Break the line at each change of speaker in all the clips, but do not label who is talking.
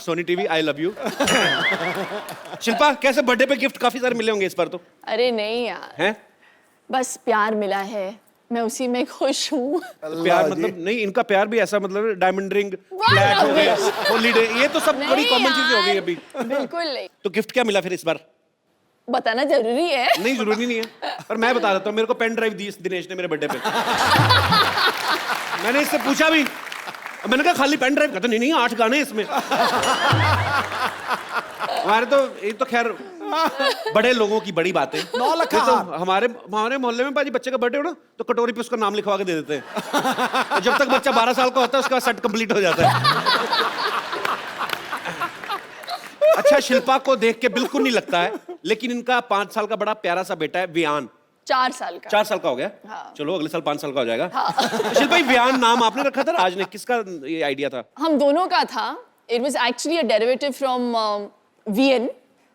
Sony TV, I love you. Shilpa, कैसे birthday पे gift काफी सारे मिले होंगे इस बार तो?
अरे नहीं यार,
हैं?
बस प्यार मिला है, मैं उसी में खुश हूँ।
तो प्यार मतलब नहीं, इनका प्यार भी ऐसा मतलब डायमंड रिंग, फ्लैट हो गया, हॉलीडे, ये तो सब बड़ी कॉमन चीजें हो गई अभी।
बिल्कुल नहीं।
तो गिफ्ट क्या मिला फिर इस बार?
बताना जरूरी है?
नहीं, जरूरी नहीं है, पर मैं बता देता हूँ। मेरे को पेन ड्राइव दी दिनेश ने मेरे बर्थडे पे। मैंने इससे पूछा भी, मैंने कहा खाली पेन ड्राइव? कहता नहीं नहीं, 8 गाने इसमें। हमारे तो ये तो खैर बड़े लोगों की बड़ी बात है।
9 लाख
तो हमारे मोहल्ले में बाजी बच्चे का बर्थडे हो ना तो कटोरी पे उसका नाम लिखवा के दे देते हैं। तो जब तक बच्चा 12 साल का होता है उसका सेट कंप्लीट हो जाता है। अच्छा, शिल्पा को देख के बिल्कुल नहीं लगता है, लेकिन इनका 5 साल का बड़ा प्यारा सा बेटा है वियान।
4 साल का।
4 साल का हो गया?
हाँ।
चलो अगले साल 5 साल का हो जाएगा। हाँ। तो शिल्पा, वियान नाम आपने रखा था, राज ने? किसका ये आइडिया था?
हम दोनों का था। It was actually a derivative from VN.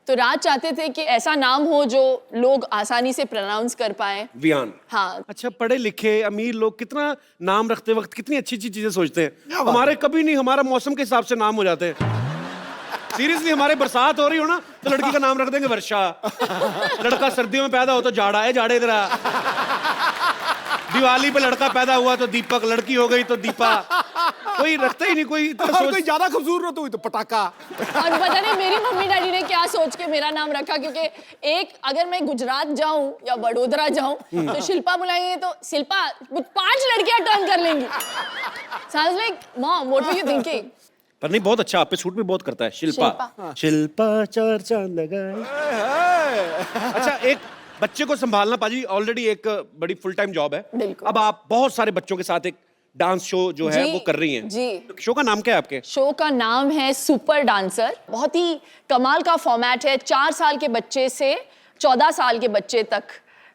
तो राज चाहते थे कि ऐसा नाम हो जो लोग आसानी से प्रोनाउंस कर पाए।
वियान।
हाँ।
अच्छा, पढ़े लिखे अमीर लोग कितना नाम रखते वक्त कितनी अच्छी अच्छी चीजें सोचते हैं। हमारे कभी नहीं, हमारा मौसम के हिसाब से नाम हो जाते हैं। सीरियसली, हमारे बरसात हो रही हो ना तो लड़की का नाम रख देंगे वर्षा। लड़का सर्दियों में पैदा हो तो जाड़ा है, जाड़े इधर आ। दिवाली पे लड़का पैदा हुआ तो दीपक, लड़की हो गई तो दीपा। कोई रखता ही नहीं कोई।
कोई ज्यादा खूबसूरत हुई तो पटाखा।
और पता नहीं मेरी मम्मी डैडी ने क्या सोच के मेरा नाम रखा, क्योंकि एक अगर मैं गुजरात जाऊं या वडोदरा जाऊं तो शिल्पा बुलाएंगे तो शिल्पा 5 लड़कियां टर्न कर लेंगी। Sounds like, Mom, what were you thinking?
पर नहीं, बहुत अच्छा, आप पे सूट भी बहुत करता है। शिल्पा शिल्पा 4 चांद लगाए। अच्छा, एक बच्चे को संभालना पाजी ऑलरेडी एक बड़ी फुल टाइम जॉब है।
बिल्कुल।
अब आप बहुत सारे बच्चों के साथ एक डांस शो जो है वो कर रही हैं।
जी।
तो शो का नाम क्या है आपके?
शो का नाम है सुपर डांसर। बहुत ही कमाल का फॉर्मेट है। 4 साल के बच्चे से 14 साल के बच्चे तक।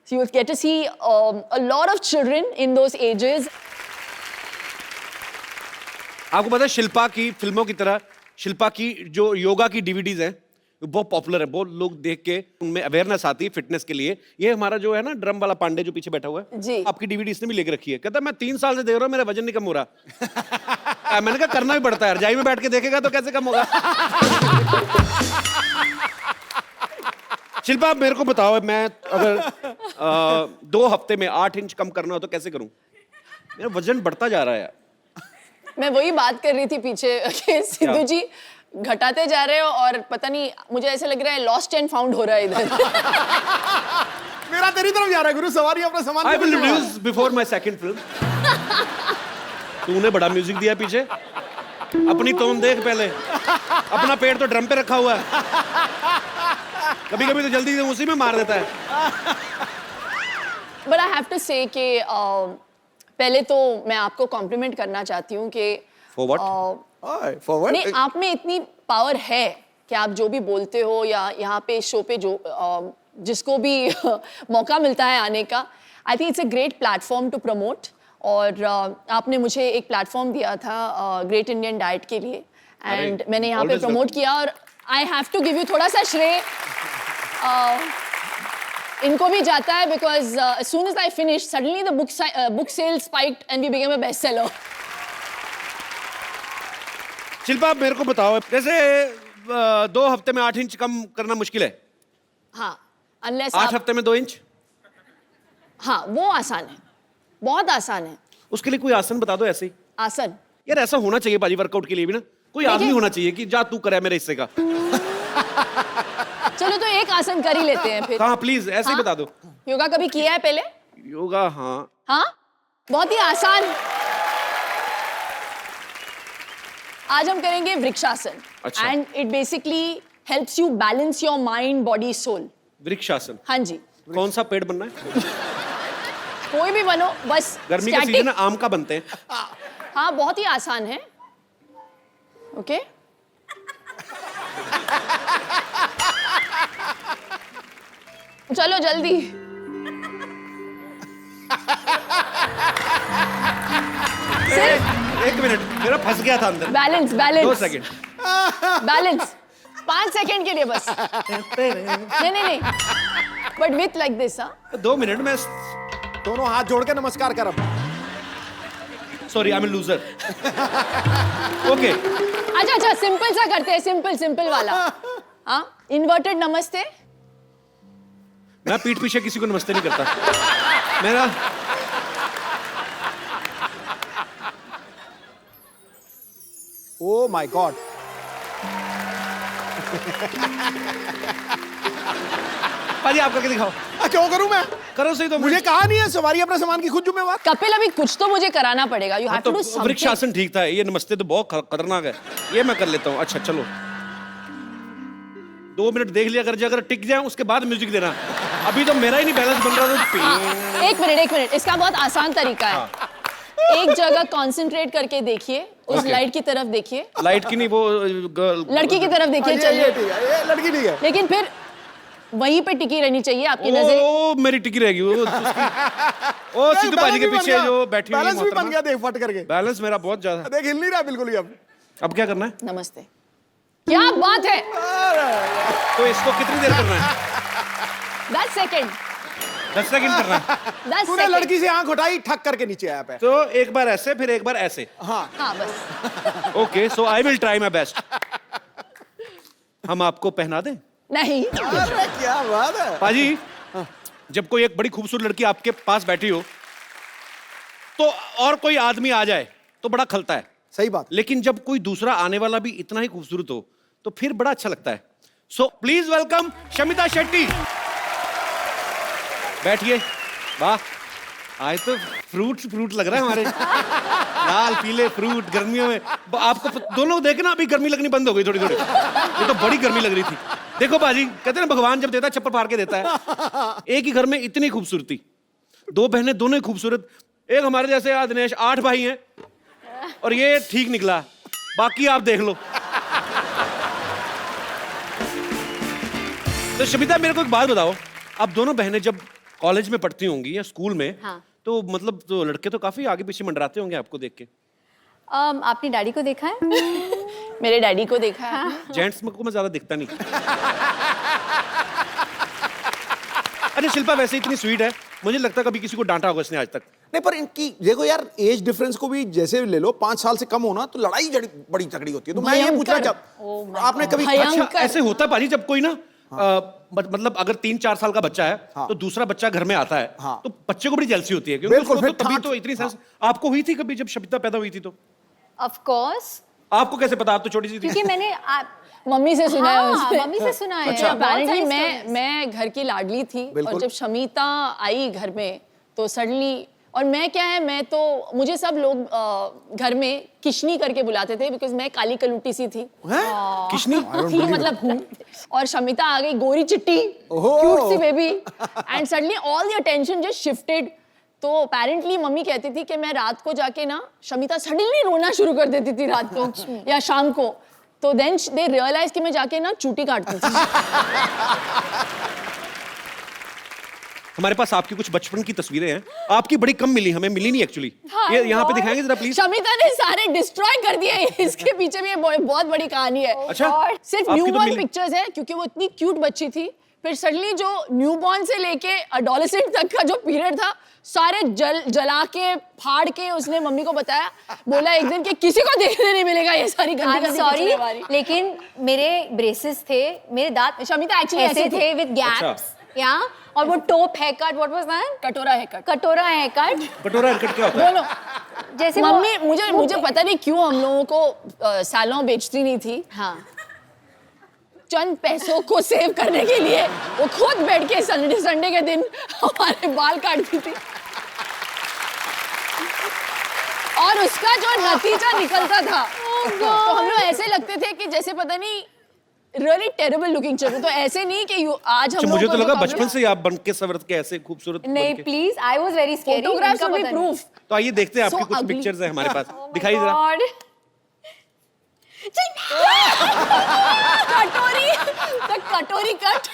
So you get to see a lot of children in those ages.
आपको पता है शिल्पा की फिल्मों की तरह शिल्पा की जो योगा की डीवीडीज हैं वो बहुत पॉपुलर है। बहुत लोग देख के उनमें अवेयरनेस आती है फिटनेस के लिए। ये हमारा जो है ना ड्रम वाला पांडे जो पीछे बैठा हुआ है
जी,
आपकी डीवीडी इसने भी लेके रखी है। कहता मैं 3 साल से देख रहा हूँ, मेरा वजन नहीं कम हो रहा। मैंने कहा करना भी पड़ता है, रजाई में बैठ के देखेगा तो कैसे कम होगा। शिल्पा, मेरे को बताओ, मैं अगर 2 हफ्ते में 8 इंच कम करना हो तो कैसे करूं? मेरा वजन बढ़ता जा रहा है यार।
मैं वही बात कर रही थी पीछे कि सिद्धू जी घटाते जा रहे हो और पता नहीं, मुझे ऐसे लग रहा है लॉस्ट एंड फाउंड हो रहा है इधर।
मेरा तेरी तरफ जा रहा है गुरु, सवारी अपना सामान।
I will reduce before my second film. तूने बड़ा म्यूजिक दिया पीछे। अपनी टोन देख पहले, अपना पेड़ तो ड्रम पे रखा हुआ है। कभी कभी तो जल्दी से उसी में मार देता है।
But I have to say कि पहले तो मैं आपको कॉम्प्लीमेंट करना चाहती हूँ कि
For what?
फॉरवर्ड
नहीं, आप में इतनी पावर है कि आप जो भी बोलते हो या यहाँ पे शो पे जो जिसको भी मौका मिलता है आने का, I think it's a great platform to promote. और आपने मुझे एक प्लेटफॉर्म दिया था ग्रेट इंडियन डाइट के लिए, एंड मैंने यहाँ पे प्रमोट किया और I have to give you थोड़ा सा श्रेय इनको भी जाता है, because as soon as I finished, suddenly the book sales spiked and we became a bestseller.
Shilpa, मेरे को बताओ, जैसे 2 हफ्ते में 8 इंच कम करना मुश्किल है।
हाँ, unless
8 हफ्ते में 2 इंच?
हाँ, वो आसान है, बहुत आसान है।
उसके लिए कोई आसन बता दो ऐसे ही।
आसन
यार ऐसा होना चाहिए बाजी, वर्कआउट के लिए भी ना कोई आदमी होना चाहिए कि जा तू करे मेरे हिस्से का।
चलो तो एक आसन कर ही लेते हैं फिर।
हाँ प्लीज, ऐसे ही बता दो।
योगा कभी किया है पहले?
योगा हाँ।
हाँ, बहुत ही आसान। आज हम करेंगे वृक्षासन।
अच्छा।
And it basically helps you balance your mind, body, soul.
Vrikshasana?
हाँ जी।
कौन सा पेड़ बनना है?
कोई भी बनो, बस
गर्मी का सीजन है, आम का बनते हैं।
हाँ, बहुत ही आसान है। ओके चलो जल्दी।
एक मिनट, मेरा फंस गया था अंदर।
Balance balance
2 second.
Balance 5 second के लिए बस। नहीं नहीं नहीं, but with like this.
2 minute में।
दोनों हाथ जोड़ के नमस्कार कर।
Sorry, I am a loser. Okay,
अच्छा सिंपल सा करते हैं, सिंपल वाला। हाँ, इन्वर्टेड नमस्ते।
मैं पीठ पीछे किसी को नमस्ते नहीं करता। मेरा
ओ माय गॉड।
पाजी आप करके दिखाओ।
क्यों करूं मैं?
करो सही तो।
मुझे कहा नहीं है सवारी अपने सामान की खुद जिम्मेवार।
कपिल अभी कुछ तो मुझे कराना पड़ेगा। You have to do something.
Vrikshasana ठीक था, ये नमस्ते तो बहुत खतरनाक है, ये मैं कर लेता हूँ। अच्छा चलो 2 मिनट देख लिया कर, अगर टिक जाए उसके बाद म्यूजिक देना। अभी तो मेरा ही नहीं बैलेंस बन रहा तो।
एक मिनट, इसका बहुत आसान तरीका है। एक जगह कंसंट्रेट करके देखिए, उस लाइट की तरफ देखिए।
लाइट की नहीं, वो
लड़की की तरफ देखिए। चलिए
ठीक है, ये लड़की ठीक है।
लेकिन फिर वहीं पे टिकी रहनी चाहिए आपकी नजर।
ओ मेरी टिकी रहेगी वो। ओ सिद्धू पाजी के पीछे जो बैठी हुई है
बैलेंस भी बन गया, देख फट करके।
बैलेंस मेरा बहुत ज्यादा।
देख हिल नहीं रहा बिल्कुल ही।
अब क्या करना है?
नमस्ते। क्या बात है।
तो इसको कितनी देर करना है?
10 सेकंड।
10 सेकंड करना है।
10
तूने
सेकंड।
लड़की से आंख उठाई, ठक करके नीचे आया पे।
तो एक बार ऐसे, फिर एक बार ऐसे।
हाँ
बस।
Okay, so I will try my best. हम आपको पहना दें?
नहीं।
अरे क्या बात है।
पाजी, जब कोई एक बड़ी खूबसूरत लड़की आपके पास बैठी हो तो और कोई आदमी आ जाए तो बड़ा खलता है।
सही बात।
लेकिन जब कोई दूसरा आने वाला भी इतना ही खूबसूरत हो तो फिर बड़ा अच्छा लगता है। So please welcome Shamita Shetty. बैठिए। वाह, आज तो फ्रूट लग रहा है हमारे। लाल पीले फ्रूट गर्मियों में। आपको दोनों देखे ना, अभी गर्मी लगनी बंद हो गई थोड़ी थोड़ी। ये तो बड़ी गर्मी लग रही थी। देखो बाजी, कहते हैं ना भगवान जब देता है चप्पल फाड़ के देता है। एक ही घर में इतनी खूबसूरती, 2 बहनें दोनों ही खूबसूरत। एक हमारे जैसे दिनेश 8 भाई हैं और ये ठीक निकला, बाकी आप देख लो। तो शमिता मेरे को एक बात बताओ, आप दोनों बहनें जब कॉलेज में पढ़ती होंगी या स्कूल में,
हाँ।
तो मतलब तो लड़के तो काफी आगे पीछे मंडराते होंगे आपको देख के।
आपने डैडी को देखा है?
मेरे डैडी को देखा है।
जेंट्स को मैं ज्यादा दिखता नहीं। अच्छा शिल्पा वैसे इतनी स्वीट है, मुझे लगता है कभी किसी को डांटा होगा इसने आज तक।
नहीं पर इनकी देखो यार, एज डिफरेंस को भी जैसे ले लो, 5 साल से कम होना तो लड़ाई बड़ी तगड़ी होती है। तो मैं ये पूछना चाहता, आपने कभी
अच्छा ऐसे होता है पाजी, जब कोई ना मतलब अगर 3-4 साल का बच्चा है तो दूसरा बच्चा घर में आता है तो बच्चे को बड़ी जेलसी होती है क्योंकि
बिल्कुल,
उसको
फिर
तो तभी तो इतनी सेंस। आपको हुई थी कभी जब शमिता पैदा हुई थी? तो
ऑफ कोर्स।
आपको कैसे पता? आप तो छोटी सी थी।
क्योंकि मैंने
मम्मी से सुना है उसने।
मम्मी से सुना है।
अच्छा।
Apparently मैं घर की लाडली थी और जब शमिता आई घर में तो सडनली, और मैं क्या है, मैं तो मुझे सब लोग घर में किशनी करके बुलाते थे बिकॉज मैं काली कलूटी सी थी।
किशनी
थी मतलब हूँ। और शमिता आ गई गोरी चिट्टी, क्यूट सी baby, and suddenly all the attention just shifted. तो अपेरेंटली मम्मी कहती थी कि मैं रात को जाके ना, शमिता सडनली रोना शुरू कर देती थी रात को या शाम को। तो देन दे रियलाइज कि मैं जाके ना चूटी काटती थी।
हमारे पास आपकी कुछ बचपन की तस्वीरें हैं, आपकी बड़ी कम मिली, हमें मिली नहीं एक्चुअली। ये यहाँ पे दिखाएंगे जरा प्लीज।
शमिता ने सारे डिस्ट्रॉय कर दिए। इसके पीछे भी बहुत बड़ी कहानी है।
अच्छा,
सिर्फ
आपकी तो
न्यूबॉर्न
मिली।
पिक्चर्स है क्योंकि वो इतनी क्यूट बच्ची थी। फिर सडनली जो न्यूबॉर्न से लेके एडोलेसेंट तक का जो पीरियड था, सारे जला के फाड़ के उसने मम्मी को बताया। बोला एक दिन कि किसी को देखने नहीं मिलेगा ये सारी गंदी
सॉरी,
पिक्चरें।
लेकिन मेरे ब्रेसेस थे, मेरे दांत
शमिता एक्चुअली
ऐसे थे विद गैप्स या, और वो top hair cut, what was that?
कटोरा है कट।
कटोरा हेयर कट।
कटोरा हरकत क्या होता है?
बोलो।
जैसे
मम्मी मुझे पता नहीं क्यों हम लोगों को सैलून बेचती नहीं थी।
हाँ,
चंद पैसों को सेव करने के लिए वो खुद बैठ के संडे के दिन हमारे बाल काटती थी। और उसका जो नतीजा निकलता था तो हम लोग ऐसे लगते थे कि जैसे पता नहीं रियली टेरेबल लुकिंग चाहिए। तो ऐसे नहीं कि आज हम
मुझे
लोगों
तो
को
लगा
जो
बचपन से ही आप बन के संवरत के ऐसे खूबसूरत
नहीं
बनके।
Please, I was very scary.
Photographs में प्रूफ।
तो आइए देखते हैं आपकी
So
कुछ
ugly.
पिक्चर्स हैं हमारे पास, दिखाइए जरा।
कटोरी cut.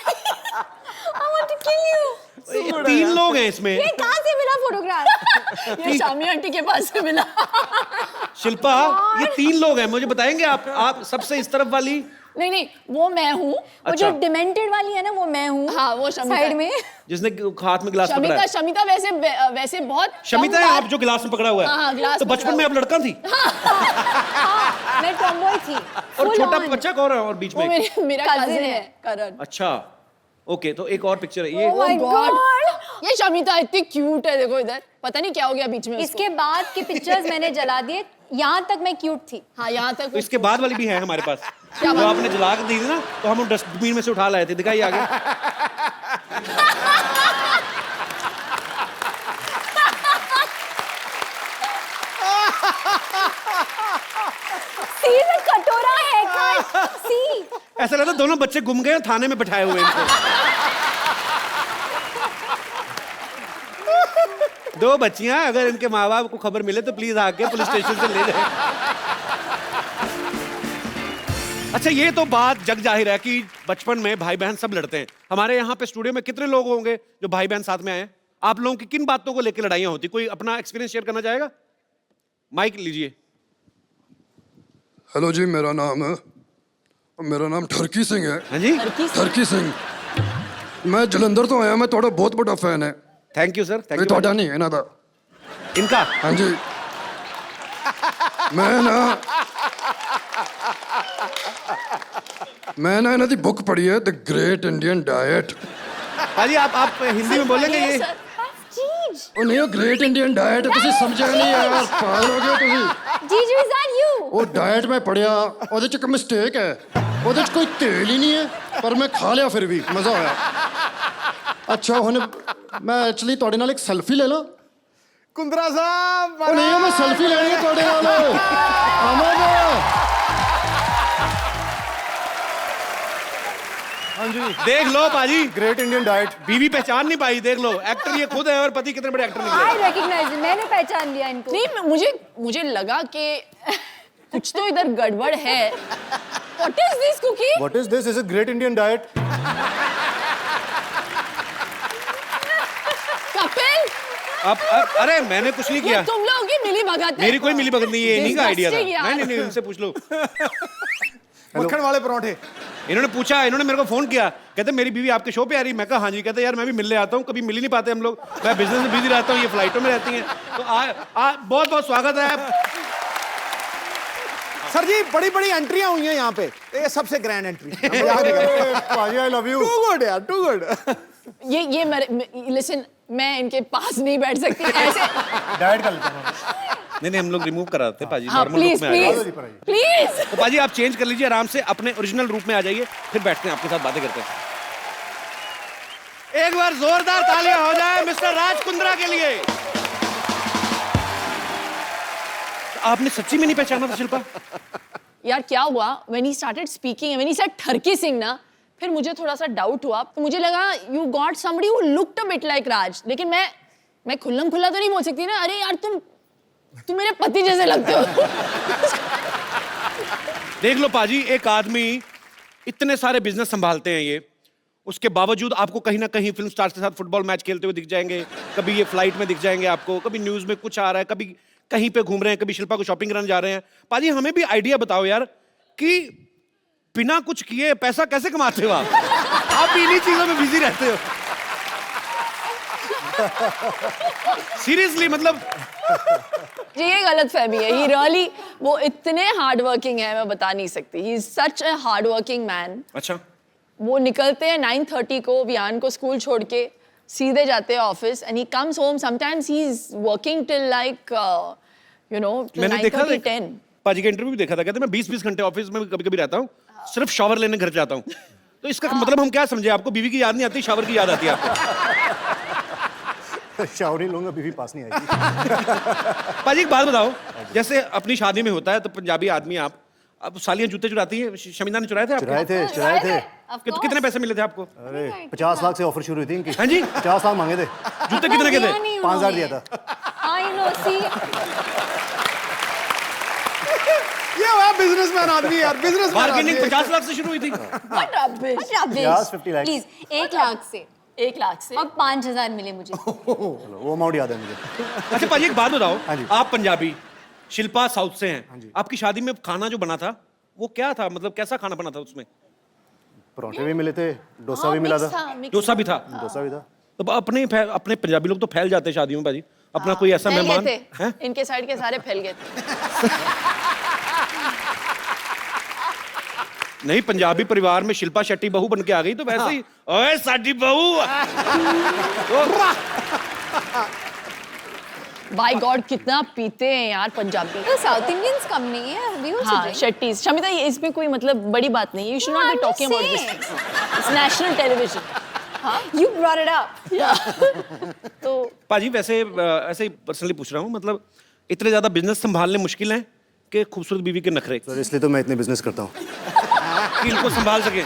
I want to kill you.
ये 3 लोग हैं इसमें।
ये कहां से मिला फोटोग्राफ?
ये शामी आंटी के पास से मिला।
शिल्पा, ये 3 लोग हैं, मुझे बताएंगे आप सबसे इस तरफ वाली?
नहीं वो मैं हूँ।
वो जो डिमेंटेड वाली है ना, वो मैं हूँ।
हाँ, वो शमिता
साइड
है।
में
जिसने हाथ में गिलास पकड़ा है।
शमिता वैसे बहुत
शमिता है आप जो गिलास में पकड़ा हुआ है।
हाँ, गिलास
तो
में
बचपन में आप लड़का थी?
मैं टॉमबॉय थी
और
Full
छोटा
on.
बच्चा कौन है और बीच
वो
में?
मेरा
Cousin
कजिन
है।
है करण।
अच्छा ओके, तो एक और पिक्चर है ये।
Oh my God.
ये शमिता इतनी क्यूट है, देखो इधर, पता नहीं क्या हो गया बीच में उसको।
इसके बाद के पिक्चर्स मैंने जला दिए, यहाँ तक मैं क्यूट थी।
हाँ यहाँ तक
तो इसके बाद वाली भी है हमारे पास।
क्या
जो
बात?
आपने जला के दी थी ना, तो हम डस्टबिन में से उठा लाए थे, दिखाइए आगे।
See the कटोरा haircut. See.
ऐसा लगता है दोनों बच्चे गुम गए, थाने में बैठाए हुए इनको। दो बच्चियां, अगर इनके माँ बाप को खबर मिले तो प्लीज आके पुलिस स्टेशन से ले जाए। अच्छा, ये तो बात जग जाहिर है कि बचपन में भाई बहन सब लड़ते हैं। हमारे यहाँ पे स्टूडियो में कितने लोग होंगे जो भाई बहन साथ में आए हैं? आप लोगों की किन बातों को लेकर लड़ाइयाँ होती? कोई अपना एक्सपीरियंस शेयर करना चाहेगा? माइक लीजिए।
हेलो जी, मेरा नाम ठरकी सिंह है।
हाँ जी,
ठरकी सिंह। मैं जलंधर तो आया, मैं थोड़ा बहुत बड़ा फैन है।
थैंक यू सर, थैंक
ये
यू।
थोड़ा नहीं है ना था।
इनका
हाँ जी, मैं ना इन्हों दी बुक पढ़ी है, द ग्रेट इंडियन डाइट।
भाजी आप हिंदी में बोलेंगे ये?
Jeej.
ਉਹ ਨਹੀਂ, ਉਹ ਗ੍ਰੇਟ ਇੰਡੀਅਨ ਡਾਈਟ ਤੁਸੀਂ ਸਮਝਿਆ ਨਹੀਂ ਯਾਰ, ਪਾਗਲ ਹੋ ਗਏ ਤੁਸੀਂ।
Jeju, is that you?
ਉਹ ਡਾਈਟ ਮੈਂ ਪੜਿਆ, ਉਹਦੇ ਚ ਇੱਕ ਮਿਸਟੇਕ ਹੈ, ਉਹਦੇ ਚ ਕੋਈ ਤੇਲ ਹੀ ਨਹੀਂ ਹੈ, ਪਰ ਮੈਂ ਖਾ ਲਿਆ ਫਿਰ ਵੀ ਮਜ਼ਾ ਆਇਆ। ਅੱਛਾ, ਹੁਣ ਮੈਂ ਐਕਚੁਅਲੀ ਤੁਹਾਡੇ ਨਾਲ ਇੱਕ ਸੈਲਫੀ ਲੈ ਲਾਂ?
कुंद्रा साहब
ਉਹ ਨਹੀਂ, ਮੈਂ ਸੈਲਫੀ ਲੈਣੀ ਹੈ ਤੁਹਾਡੇ ਨਾਲ। ਆਵਾਂਗਾ।
हाँ जी,
देख लो पाजी,
ग्रेट इंडियन डाइट।
बीवी पहचान नहीं पाई, देख लो। एक्टर ये खुद है और पति कितने बड़े एक्टर निकले।
I recognize it. मैंने पहचान लिया इनको।
नहीं, मुझे लगा कि कुछ तो इधर गड़बड़ है। What is this cookie?
What is this? Is it great Indian diet?
Kapil,
अरे मैंने कुछ नहीं
ये
किया,
तुम लोगों की मिली भगत है।
मेरी कोई मिली भगत नहीं है, इन्हीं का आइडिया था।
Disgusting यार।
नहीं, इनसे पूछ लो।
मक्खन वाले पराठे।
इन्होंने पूछा, इन्होंने मेरे को फोन किया, कहते मेरी बीवी आपके शो पे आ रही। मैं कहा हाँ जी। कहते यार मैं भी मिलने आता हूँ, कभी मिल ही नहीं पाते हम लोग, मैं बिजनेस में बिजी रहता हूँ, ये फ्लाइटों में रहती हैं। तो बहुत बहुत स्वागत है।
सर जी, बड़ी बड़ी एंट्रियां हुई हैं यहाँ पे, ये सबसे grand entry. I love you. Too good यार, टू गुड।
ये लिसन, मैं इनके पास नहीं बैठ सकती ऐसे।
डाइट कर लेते हैं।
नहीं, हम लोग रिमूव कराते पाजी,
हाँ
नॉर्मल
प्लीज
रूप में आ जाइए।
Please please.
तो पाजी आप चेंज कर लीजिए आराम से, अपने ओरिजिनल रूप में आ जाइए, फिर बैठते हैं आपके साथ बातें करते हैं। एक बार जोरदार तालियां हो जाए मिस्टर राज कुंद्रा के लिए। आपने सच्ची में नहीं पहचाना था शिल्पा?
यार क्या हुआ, when he started speaking, when he said ठरकी Singh ना, फिर मुझे थोड़ा सा डाउट हुआ। तो मुझे लगा you got somebody who looked a bit like राज, लेकिन मैं खुल्लम खुल्ला तो नहीं बोल सकती ना, अरे यार तुम मेरे पति जैसे लगते हो।
देख लो पाजी, एक आदमी इतने सारे बिजनेस संभालते हैं ये, उसके बावजूद आपको कहीं ना कहीं फिल्म स्टार्स के साथ फुटबॉल मैच खेलते हुए दिख जाएंगे, कभी ये फ्लाइट में दिख जाएंगे आपको, कभी न्यूज में कुछ आ रहा है, कभी कहीं पे घूम रहे हैं, कभी शिल्पा को शॉपिंग कराने जा रहे हैं। पाजी हमें भी आइडिया बताओ यार कि बिना कुछ किए पैसा कैसे कमाते हो आप भी इन्हीं चीजों में बिजी रहते हो। सीरियसली मतलब
ये गलत फहमी है। ही रियली, वो इतने हार्ड वर्किंग है, मैं बता नहीं सकती। He is such a hard working man.
अच्छा,
वो निकलते हैं 9:30 को, वियान को स्कूल छोड़ के सीधे जाते हैं office, and he comes home sometimes he is working till like you know
मैंने देखा
9:30-10।
पाजी का इंटरव्यू भी देखा था, कहते मैं 20-20 घंटे ऑफिस में कभी कभी रहता हूँ, सिर्फ शावर लेने घर जाता हूँ। तो इसका मतलब हम क्या समझे? आपको बीवी की याद नहीं आती, शावर की याद आती है आपको?
शावर ही लूंगा, बीवी पास नहीं आएगी।
पाजी एक बात बताओ, जैसे अपनी शादी में होता है तो पंजाबी आदमी आप, अब सालियां जूते चुराती हैं, शमीना ने चुराए थे आपको?
चुराए थे।
तो कितने पैसे मिले थे आपको?
अरे 50 लाख से ऑफर शुरू हुई थी इनकी।
हाँ जी,
50 लाख मांगे थे,
जूते कितने के थे?
5,000 दिया था।
I know, see.
ये हुआ बिजनेसमैन आदमी यार, बिजनेसमैन
बार्गेनिंग 50 लाख से शुरू हुई थी।
What rubbish।
Yes, 50 lakhs.
Please, 1 lakh से
1 लाख से
और 5,000 मिले मुझे।
चलो, वो अमाउंट याद है मुझे।
अच्छा पाजी एक बात बताओ,
हाँ जी।
आप पंजाबी, शिल्पा साउथ से हैं, आपकी शादी में खाना जो बना था वो क्या था? मतलब कैसा खाना बना था उसमें?
पराठे भी मिले थे, डोसा भी मिला था।
डोसा भी था।
डोसा भी था।
तो अपने पंजाबी लोग तो फैल जाते हैं शादियों में पाजी, अपना कोई ऐसा
फैल गए
मेहमान
थे।
है?
इनके साइड के सारे फैल गए थे।
नहीं, पंजाबी परिवार में शिल्पा शेट्टी बहू बन के आ गई तो वैसे ही ओए साडी बहू।
बाय गॉड कितना पीते हैं यार पंजाबी।
तो साउथ इंडियंस कम नहीं है, we also
हाँ
drink.
शेट्टीज। शमिता ये इसमें कोई मतलब बड़ी बात नहीं है। You should
No,
not be
I'm
talking
just
about
saying.
This. It's national television.
You brought it up.
तो
पाजी वैसे ऐसे ही पर्सनली पूछ रहा हूँ, मतलब इतने ज्यादा बिजनेस संभालने मुश्किल हैं कि खूबसूरत बीवी के नखरे
सर इसलिए तो मैं इतने बिजनेस करता हूँ।
कि इनको संभाल सके।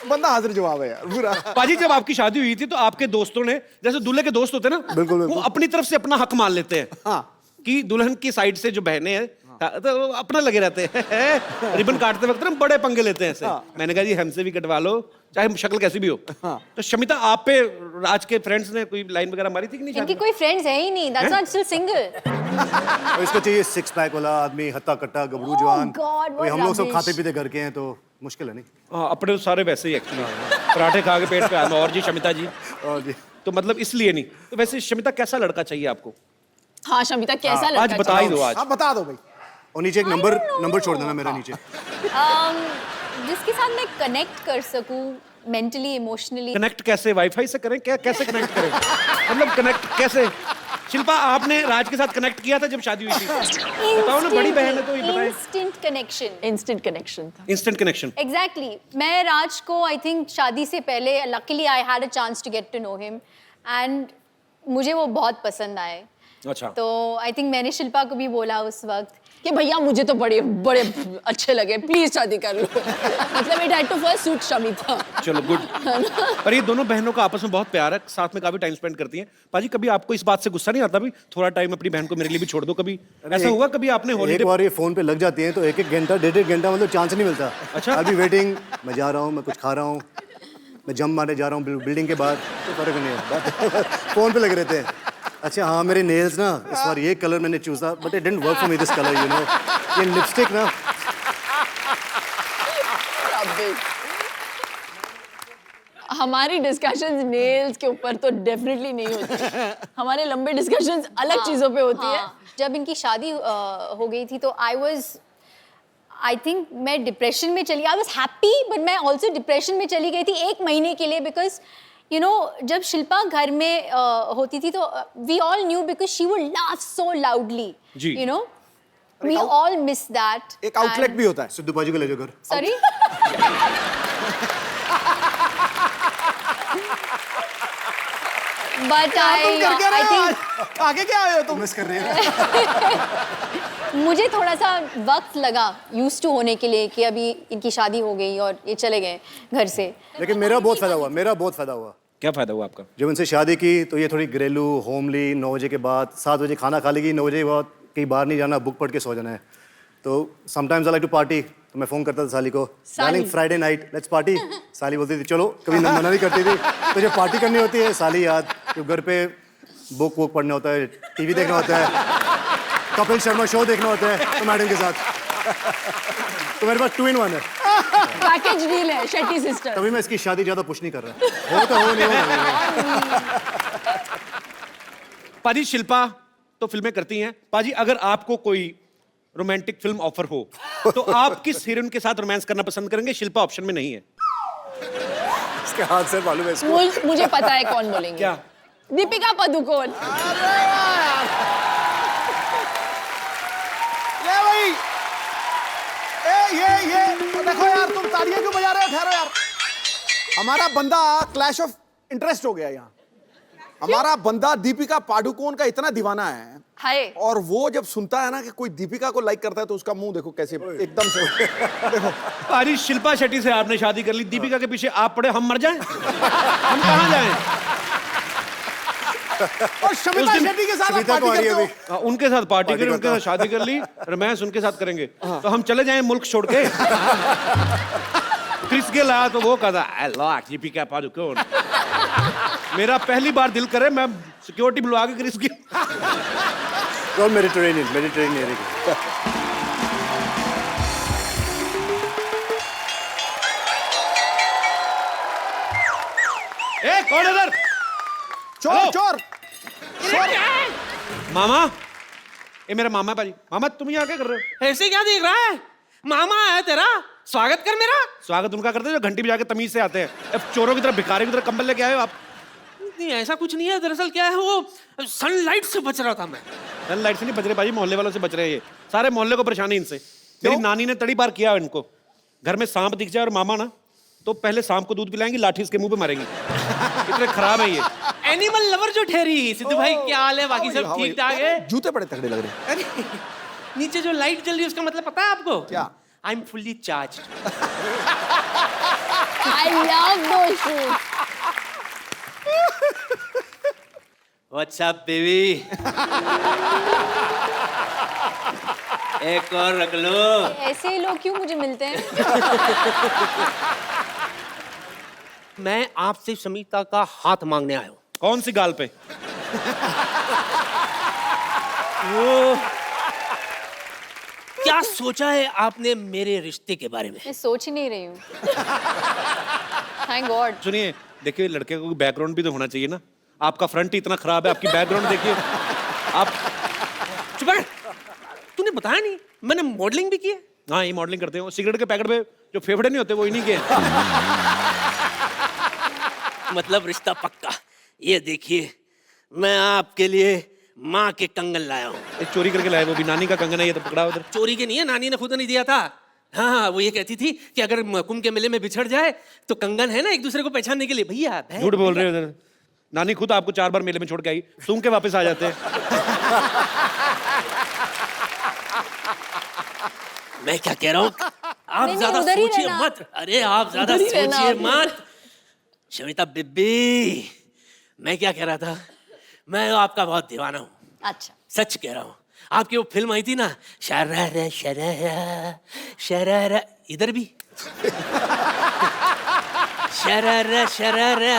बंदा हाजिर जवाब है यार पूरा।
पाजी जब आपकी शादी हुई थी तो आपके दोस्तों ने, जैसे दूल्हे के दोस्त होते हैं ना,
बिल्कुल,
वो
बिल्कुल।
अपनी तरफ से अपना हक मान लेते हैं।
हाँ।
कि दुल्हन की साइड से जो बहनें हैं तो वो अपना लगे रहते हैं। रिबन काटते वक्त ना बड़े पंगे लेते हैं ऐसे। मैंने कहा जी हमसे भी कटवा लो, चाहे शक्ल कैसी भी हो। तो शमिता आप पे राज के फ्रेंड्स ने कोई लाइन वगैरह मारी थी कि नहीं?
इनकी
शादी
कोई फ्रेंड्स है ही नहीं, that's why I'm still single.
और इसको चाहिए सिक्स पैक वाला आदमी, हत्ता कट्टा गबरू जवान।
God, what
वही हम लोग सब
rubbish.
खाते पीते घर के हैं तो मुश्किल है नहीं।
हाँ, अपने तो सारे वैसे ही एक्चुअली पराठे खा के पेट पे आना। और जी शमिता जी,
और जी
तो मतलब इसलिए नहीं। तो वैसे शमिता कैसा लड़का चाहिए आपको?
हाँ शमिता कैसा लड़का
आज बता ही दो आज।
आप बता दो भाई।
और नीचे एक नंबर छोड़ देना मेरा नीचे।
जिसके साथ मैं कनेक्ट कर सकूं मेंटली, इमोशनली।
कनेक्ट कैसे? वाईफाई से करें क्या? कैसे कनेक्ट करें? मतलब कनेक्ट कैसे? शिल्पा आपने राज के साथ कनेक्ट किया था जब शादी हुई थी? बताओ ना, बड़ी बहन है तो ये बताएं।
Instant connection.
इंस्टेंट कनेक्शन था।
Instant connection.
एग्जैक्टली मैं राज को आई थिंक शादी से पहले luckily I had a chance to get to know him and मुझे वो बहुत पसंद आए।
अच्छा।
तो आई थिंक मैंने शिल्पा को भी बोला उस वक्त
कि भैया मुझे तो बड़े बड़े अच्छे लगे, प्लीज शादी कर लो। मतलब it had to first suit Shamita.
चलो गुड। पर ये दोनों बहनों का आपस में बहुत प्यार है, साथ में काफी टाइम स्पेंड करती हैं। पाजी कभी आपको इस बात से गुस्सा नहीं आता भी थोड़ा टाइम अपनी बहन को मेरे लिए भी छोड़ दो? कभी ऐसा हुआ कभी आपने
एक
हॉलीडे?
बार ये फोन पे लग जाती हैं तो एक घंटा 1.5 घंटा मतलब चांस नहीं मिलता।
अच्छा।
अभी वेटिंग, मैं जा रहा हूँ, मैं कुछ खा रहा हूँ, मैं जंप मारने जा रहा हूँ बिल्डिंग के बाद, तो फर्क नहीं है। फोन पे लगे रहते हैं। अच्छा हाँ, मेरे नेल्स ना इस बार ये कलर मैंने चूजा but it didn't work for me this colour, you know. ये लिपस्टिक ना
हमारी डिस्कशंस नेल्स के ऊपर तो डेफिनेटली नहीं होती। हमारे लंबे डिस्कशंस अलग चीजों पे होती है।
जब इनकी शादी हो गई थी तो आई थिंक मैं डिप्रेशन में चली। आई वॉज हैप्पी बट मैं ऑल्सो डिप्रेशन में चली गई थी 1 महीने के लिए बिकॉज यू नो जब शिल्पा घर में होती थी तो we all knew because she would laugh so loudly,
जी।
You know we all miss that.
एक आउटलेट भी होता है।
सिद्धू बाजू को ले जाओ घर।
सॉरी बट आई थिंक
आगे क्या आए हो तुम?
मिस कर रही है।
मुझे थोड़ा सा वक्त लगा यूज टू होने के लिए कि अभी इनकी शादी हो गई और ये चले गए घर से।
लेकिन मेरा बहुत फायदा हुआ।
क्या फायदा हुआ आपका?
जब उनसे शादी की तो ये थोड़ी घरेलू, होमली, 9 बजे के बाद 7 बजे खाना खा लेगी, 9 बजे के बाद कहीं बाहर नहीं जाना, बुक पढ़ के सो जाना है। तो sometimes I like to party, तो मैं फ़ोन करता था साली को, darling Friday night let's party. साली बोलती थी चलो, कभी मना नहीं करती थी। तो जब पार्टी करनी होती है साली याद, जब घर पे बुक वुक पढ़ना होता है, टीवी देखना होता है, कपिल शर्मा शो देखना होता है तो मैडम के साथ। तो मेरे पास 2 in 1 है।
पैकेज डील है शेट्टी सिस्टर।
तभी मैं इसकी शादी ज़्यादा पुश नहीं कर रहा। हो तो हो, नहीं हो।
पाजी शिल्पा तो फिल्में करती हैं। पाजी अगर आपको कोई रोमांटिक फिल्म ऑफर हो तो आप किस हीरोइन के साथ रोमांस करना पसंद करेंगे? शिल्पा ऑप्शन में नहीं है।
इसके हाथ से मालूम है इसको।
मुझे पता है कौन बोलेंगे।
क्या?
दीपिका पादुकोण।
ये भाई ये देखो यार, तुम तालियां क्यों बजा रहे हो? ठहरो यार, हमारा बंदा क्लैश ऑफ इंटरेस्ट हो गया यहाँ। हमारा बंदा दीपिका पादुकोण का इतना दीवाना है
हाय।
और वो जब सुनता है ना कि कोई दीपिका को लाइक करता है तो उसका मुंह देखो कैसे एकदम से देखो।
पाजी शिल्पा शेट्टी से आपने शादी कर ली, दीपिका के पीछे आप पड़े, हम मर जाएं? हम कहाँ जाएं?
और शमिता शेट्टी के साथ आप
शमिता को आ
पार्टी
रही है
करते हो।
अभी।
उनके साथ पार्टी करी,
करता
उनके साथ शादी कर ली, रोमांस उनके साथ करेंगे तो हम चले जाएं मुल्क छोड़ के? क्रिस गेल आया तो वो कहता आई लव दीपिका पादुकोण। मेरा पहली बार दिल करे मैं सिक्योरिटी बुलवा के क्रिस गेल।
और मेडिटेरेनियन एरिया।
ए कौन इधर?
चोर चोर
मामा, ये मेरा मामा है पाजी। मामा तुम यहाँ क्या कर रहे हो?
ऐसे क्या देख रहा है? मामा आया तेरा, स्वागत कर मेरा।
स्वागत उनका करते हैं जो घंटी बजा के तमीज से आते हैं। अब चोरों की तरह, भिखारी की तरह कंबल लेके आए हो आप।
नहीं ऐसा कुछ नहीं है, दरअसल क्या है वो सनलाइट से बच रहा था मैं।
लाइट से नहीं बच रहे भाई, मोहल्ले वालों से बच रहे हैं। ये सारे मोहल्ले को परेशानी इनसे। मेरी नानी ने तड़ी बार किया इनको, घर में सांप दिख जाए और मामा ना तो पहले सांप को दूध पिलाएंगी, लाठी इसके मुंह पे मारेंगी। इतने खराब है ये।
एनिमल लवर जो ठहरी। सिद्धू भाई क्या हाल है, बाकी सब ठीक ठाक है?
जूते बड़े तगड़े लग रहे हैं।
अरे नीचे जो लाइट जल रही है उसका मतलब पता है आपको?
क्या?
I am fully charge.
I love those shoes.
What's up baby? एक और रख लो।
ऐसे ही लोग क्यों मुझे मिलते हैं?
मैं आपसे समीता का हाथ मांगने आया हूँ।
कौन सी गाल पे?
वो क्या सोचा है आपने मेरे रिश्ते के बारे में?
मैं सोच ही नहीं रही हूँ। Thank God.
सुनिए, देखिए लड़के को बैकग्राउंड भी तो होना चाहिए ना। आपका फ्रंट ही इतना खराब है, आपकी बैकग्राउंड देखिए। आप
चुप कर। तूने बताया नहीं मैंने मॉडलिंग भी की है।
हाँ, ये मॉडलिंग करते हो। सिगरेट के पैकेट पे जो फेफड़े नहीं होते वो इन्हीं के।
मतलब रिश्ता पक्का। ये देखिए मैं आपके लिए माँ के कंगन लाया हूँ।
एक चोरी करके लाए, वो भी नानी का कंगन है। ये तो पकड़ा उधर।
चोरी के नहीं है, नानी ने खुद नहीं दिया था। हाँ वो ये कहती थी कि अगर कुंभ के मेले में बिछड़ जाए तो कंगन है ना एक दूसरे को पहचानने के लिए। भैया
झूठ बोल रहे हो उधर। नानी खुद आपको 4 बार मेले में छोड़ के आई, सूंघ के वापस आ जाते हैं।
मैं क्या कह रहा हूँ, आप
नहीं,
ज्यादा
उधर ही
सोचिए
रहना।
मत। अरे आप ज्यादा
उधर ही रहना
सोचिए
आप।
मत। शमिता बिब्बी, मैं क्या कह रहा था, मैं आपका बहुत दीवाना हूँ।
अच्छा।
सच कह रहा हूँ। आपकी वो फिल्म आई थी ना, शरारा शरारा शरारा, इधर भी शरारा शरारा,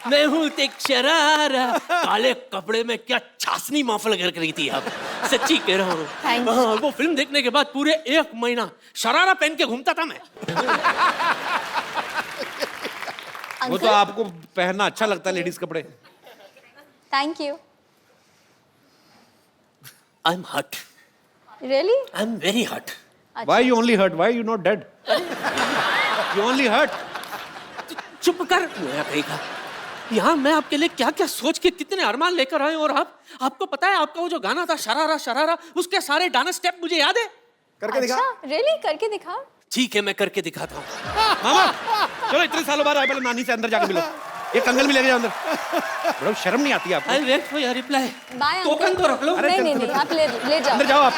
मैं हूँ एक शरारा। काले कपड़े में क्या छासनी महफिल कर रही थी आप। सच्ची कह रहा हूँ।
Thank you.
हाँ, वो फिल्म देखने के बाद पूरे 1 महीना शरारा पहन के घूमता था मैं।
वो तो आपको पहनना अच्छा लगता है, लेडीज कपड़े।
Thank you.
आई एम हट।
रियली?
आई एम वेरी हट।
Why you only hurt? Why you not dead? You only hurt.
चुप कर। मैं कहेगा यहाँ मैं आपके लिए क्या क्या सोच के कितने अरमान लेकर आए, और आपको पता है आपका वो जो गाना था शरारा शरारा, उसके सारे डांस स्टेप मुझे याद है।
करके दिखा।
अच्छा, रियली? करके दिखा।
ठीक है मैं करके दिखाता हूँ।
मामा चलो, इतने सालों बाद आए, पहले नानी से अंदर जाके मिलो। ये कंगन भी लेके जाओ अंदर। बड़ा शर्म नहीं आती आपको?
I wait for your reply.
By
token तो रख लो।
नहीं नहीं नहीं, आप ले जाओ।
अंदर जाओ आप।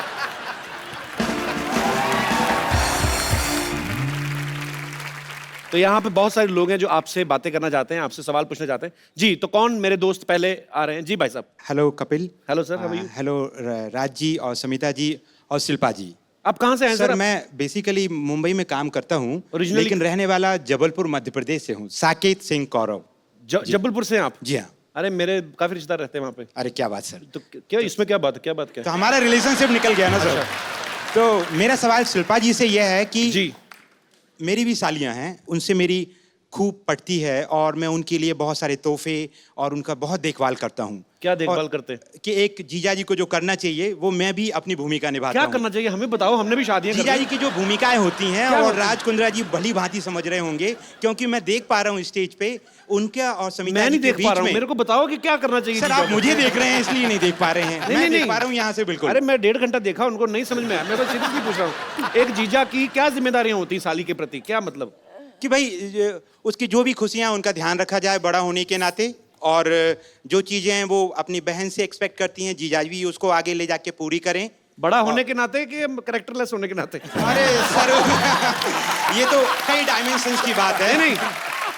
तो यहाँ पे बहुत सारे लोग हैं जो आपसे बातें करना चाहते हैं, आपसे सवाल पूछना चाहते हैं। जी, तो कौन मेरे दोस्त पहले आ रहे हैं? जी भाई साहब।
Hello Kapil.
Hello sir, how are you?
Hello Raj ji और समिता जी और शिल्पा जी।
आप कहाँ से हैं
सर
सर?
मैं बेसिकली मुंबई में काम करता हूँ,
Originally-
लेकिन रहने वाला जबलपुर मध्य प्रदेश से हूँ। साकेत सिंह कौरव।
जबलपुर से हैं आप?
जी हाँ।
अरे मेरे काफी रिश्तेदार रहते हैं वहाँ पे।
अरे क्या बात सर।
तो क्या इसमें क्या बात है? क्या बात क्या
तो हमारा रिलेशनशिप निकल गया ना सर। तो मेरा सवाल शिल्पा जी से यह है कि
जी,
मेरी भी सालियाँ हैं, उनसे मेरी खूब पटती है और मैं उनके लिए बहुत सारे तोहफे और उनका बहुत देखभाल करते हूँ।
क्या देखभाल
और
करते हैं?
कि एक जीजा जी को जो करना चाहिए वो मैं भी अपनी भूमिका निभाता
क्या
हूँ।
करना चाहिए हमें बताओ, हमने भी शादियां
जीजा
कर
जी
ली।
की जो भूमिकाएं होती हैं
क्या
और
होती हैं?
राज कुंद्रा जी भली भांति समझ रहे होंगे, क्योंकि मैं देख पा रहा हूँ स्टेज पे उनका और समिता
मैं
जी
नहीं
के
देख
बीच
पा रहा हूँ,
में।
मेरे को बताओ कि क्या करना चाहिए।
सर
जीजा
आप
को।
मुझे देख रहे हैं इसलिए नहीं देख पा रहे हैं।
नहीं,
मैं
नहीं,
देख पा रहा हूँ यहाँ से बिल्कुल।
अरे मैं 1.5 घंटा देखा, उनको नहीं समझ में आया। मैं बस सीरियसली पूछ रहा हूँ, एक जीजा की क्या जिम्मेदारियां होती हैं साली के प्रति? क्या मतलब?
कि भाई उसकी जो भी खुशियाँ उनका ध्यान रखा जाए बड़ा होने के नाते, और जो चीजें हैं वो अपनी बहन से एक्सपेक्ट करती हैं, जीजा भी उसको आगे ले जाके पूरी करें।
बड़ा होने के नाते कि कैरेक्टरलेस होने के नाते?
अरे सर ये तो कई डायमेंशंस की बात है।
नहीं,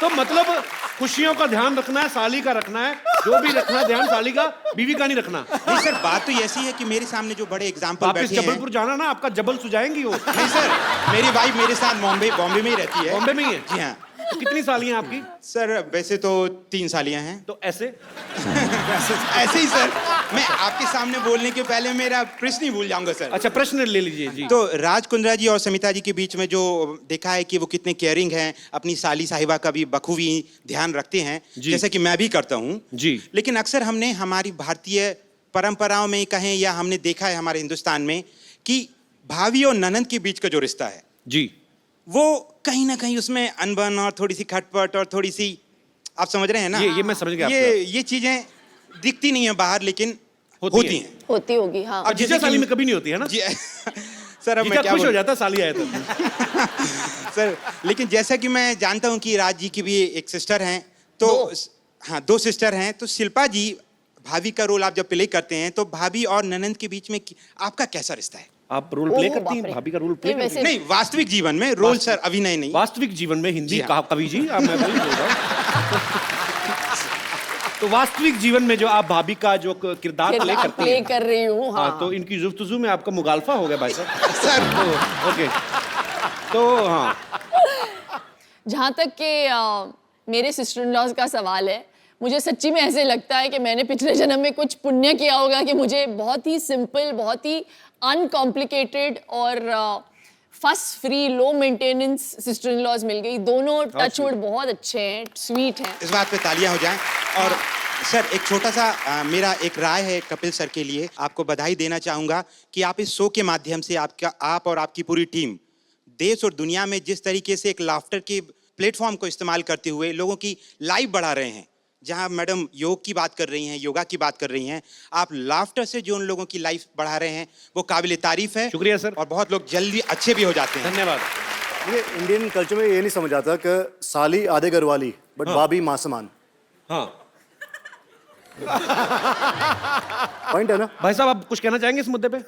तो मतलब खुशियों का ध्यान रखना है, साली का रखना है, जो भी रखना है ध्यान साली का, बीवी का नहीं रखना।
नहीं सर, बात तो ऐसी है कि मेरे सामने जो बड़े एग्जाम्पल
वापस
बैठे हैं।
जबलपुर जाना ना, आपका जबल सुझाएंगी वो।
नहीं सर, मेरी वाइफ मेरे साथ बॉम्बे में ही रहती है।
बॉम्बे में ही है?
जी हाँ।
तो कितनी सालियां आपकी?
सर वैसे तो 3 सालियां हैं।
तो ऐसे
ऐसे ही सर, मैं आपके सामने बोलने के पहले मेरा प्रश्न ही भूल जाऊंगा सर।
अच्छा, प्रश्न ले लीजिए जी।
तो राज कुंद्रा जी और समिता जी के बीच में जो देखा है कि वो कितने केयरिंग हैं, अपनी साली साहिबा का भी बखूबी ध्यान रखते हैं,
जी।
जैसे कि मैं भी करता हूँ
जी।
लेकिन अक्सर हमने हमारी भारतीय परंपराओं में कहें या हमने देखा है हमारे हिंदुस्तान में कि भाभी और ननंद के बीच का जो रिश्ता है
जी,
वो कहीं ना कहीं उसमें अनबन और थोड़ी सी खटपट और थोड़ी सी, आप समझ रहे हैं ना?
ये मैं समझ गया
ये चीजें दिखती नहीं है बाहर, लेकिन होती हैं।
होती होगी, हाँ।
अब जीजा साली में कभी नहीं होती है ना?
जी सर, अब
जीजा
मैं क्या
खुश हो
बोलूं?
जाता है साली आए तो।
सर, लेकिन जैसा कि मैं जानता हूं कि राज जी की भी एक सिस्टर हैं, तो हाँ 2 सिस्टर हैं, तो शिल्पा जी भाभी का रोल आप जब प्ले करते हैं तो भाभी और ननंद के बीच में आपका कैसा रिश्ता है?
आप रोल प्ले
ओह,
करती हैं?
बाप रे।
भाभी का रोल प्ले
नहीं,
करती हैं?
वैसे-
नहीं, वास्तविक जीवन में रोल सर, अभिनय नहीं।
वास्तविक जीवन में हिंदी
जी हाँ।
कहा कवि जी, मैं वही बोल रहा हूँ। तो वास्तविक जीवन में जो आप भाभी का जो किरदार प्ले करती
प्ले
हैं,
कर रही हूँ,
हाँ,
हाँ।
तो इनकी जुफ्तजू में आपका मुगालफा हो गया भाई साहब।
सर
तो ओके, तो हाँ,
जहाँ तक कि मेरे सिस्टर इन लॉज का सवाल है, मुझे सच्ची में ऐसे लगता है कि मैंने पिछले जन्म में कुछ पुण्य किया होगा कि मुझे बहुत ही सिंपल, बहुत ही अनकॉम्प्लिकेटेड और fuss free, low maintenance sister in laws मिल गई। दोनों टचवुड बहुत अच्छे हैं, स्वीट हैं।
इस बात पे तालियां हो जाएं। और सर, एक छोटा सा मेरा एक राय है कपिल सर के लिए, आपको बधाई देना चाहूंगा कि आप इस शो के माध्यम से आप और आपकी पूरी टीम देश और दुनिया में जिस तरीके से एक लाफ्टर के प्लेटफॉर्म को इस्तेमाल करते हुए लोगों की लाइफ बढ़ा रहे हैं। जहां मैडम योग की बात कर रही हैं, योगा की बात कर रही हैं, आप लाफ्टर से जो उन लोगों की लाइफ बढ़ा रहे हैं वो काबिल तारीफ है।
शुक्रिया सर।
और बहुत लोग जल्दी अच्छे भी हो जाते हैं।
धन्यवाद।
ये इंडियन कल्चर में ये नहीं समझ आता कि साली आधे घर वाली बट भाभी माँ समान।
हाँ
पॉइंट है ना?
भाई साहब, आप कुछ कहना चाहेंगे इस मुद्दे पे?